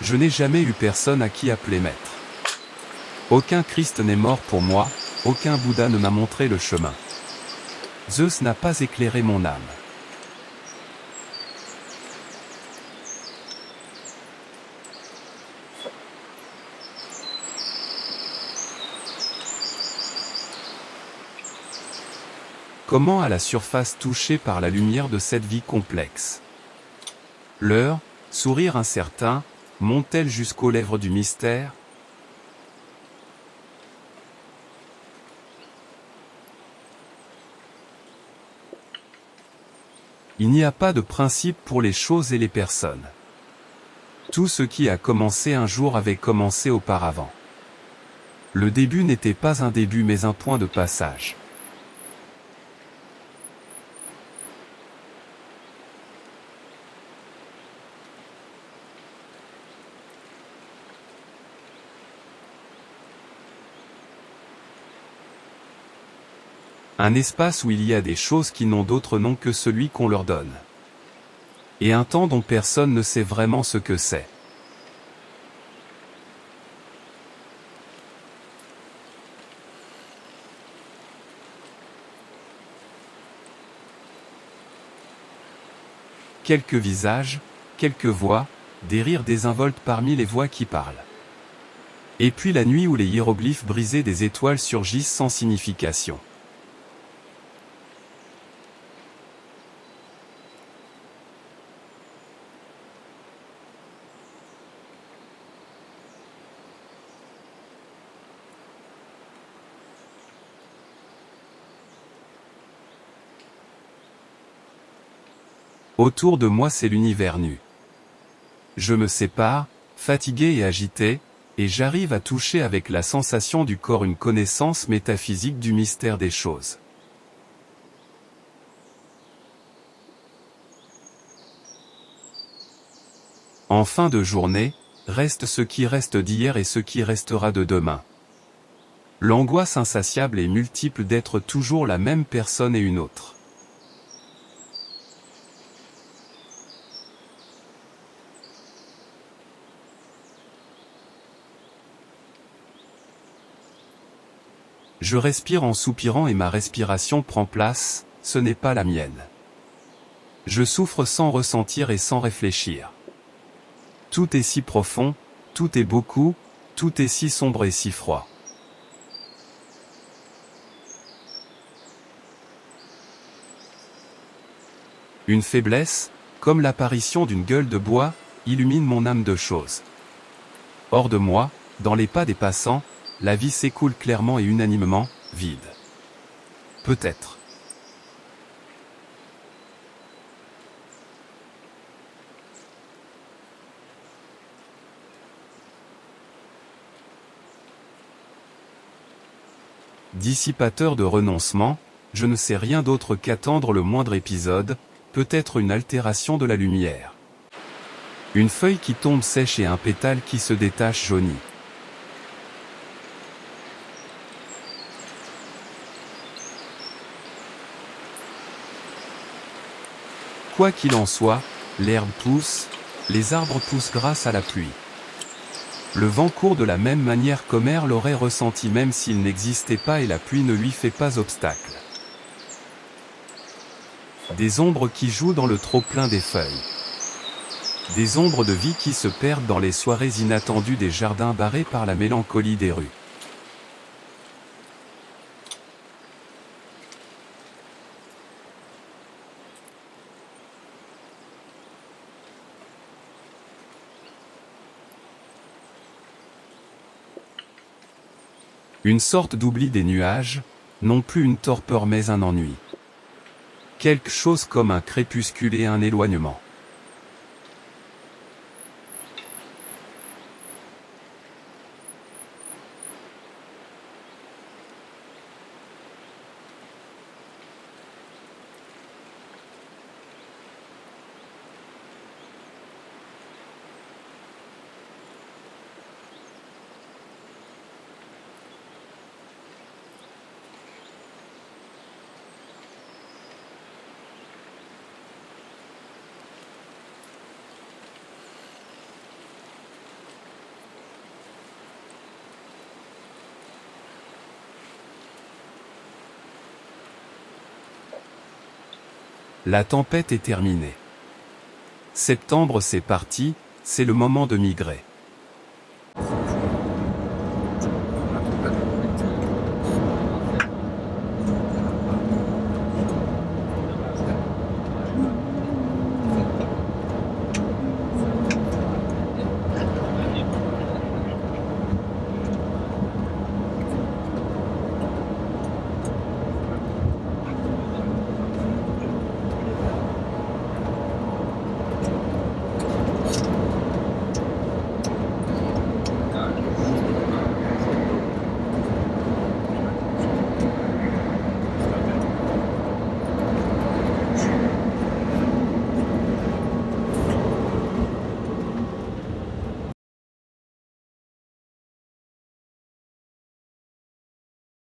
Je n'ai jamais eu personne à qui appeler maître. Aucun Christ n'est mort pour moi, aucun Bouddha ne m'a montré le chemin. Zeus n'a pas éclairé mon âme. Comment à la surface touchée par la lumière de cette vie complexe? L'heure, sourire incertain, monte-t-elle jusqu'aux lèvres du mystère? Il n'y a pas de principe pour les choses et les personnes. Tout ce qui a commencé un jour avait commencé auparavant. Le début n'était pas un début mais un point de passage. Un espace où il y a des choses qui n'ont d'autre nom que celui qu'on leur donne. Et un temps dont personne ne sait vraiment ce que c'est. Quelques visages, quelques voix, des rires désinvoltes parmi les voix qui parlent. Et puis la nuit où les hiéroglyphes brisés des étoiles surgissent sans signification. Autour de moi c'est l'univers nu. Je me sépare, fatigué et agité, et j'arrive à toucher avec la sensation du corps une connaissance métaphysique du mystère des choses. En fin de journée, reste ce qui reste d'hier et ce qui restera de demain. L'angoisse insatiable et multiple d'être toujours la même personne et une autre. Je respire en soupirant et ma respiration prend place, ce n'est pas la mienne. Je souffre sans ressentir et sans réfléchir. Tout est si profond, tout est beaucoup, tout est si sombre et si froid. Une faiblesse, comme l'apparition d'une gueule de bois, illumine mon âme de choses. Hors de moi, dans les pas des passants, la vie s'écoule clairement et unanimement, vide. Peut-être. Dissipateur de renoncement, je ne sais rien d'autre qu'attendre le moindre épisode, peut-être une altération de la lumière. Une feuille qui tombe sèche et un pétale qui se détache jauni. Quoi qu'il en soit, l'herbe pousse, les arbres poussent grâce à la pluie. Le vent court de la même manière qu'Homère l'aurait ressenti même s'il n'existait pas et la pluie ne lui fait pas obstacle. Des ombres qui jouent dans le trop-plein des feuilles. Des ombres de vie qui se perdent dans les soirées inattendues des jardins barrés par la mélancolie des rues. Une sorte d'oubli des nuages, non plus une torpeur mais un ennui. Quelque chose comme un crépuscule et un éloignement. La tempête est terminée. Septembre c'est parti, c'est le moment de migrer.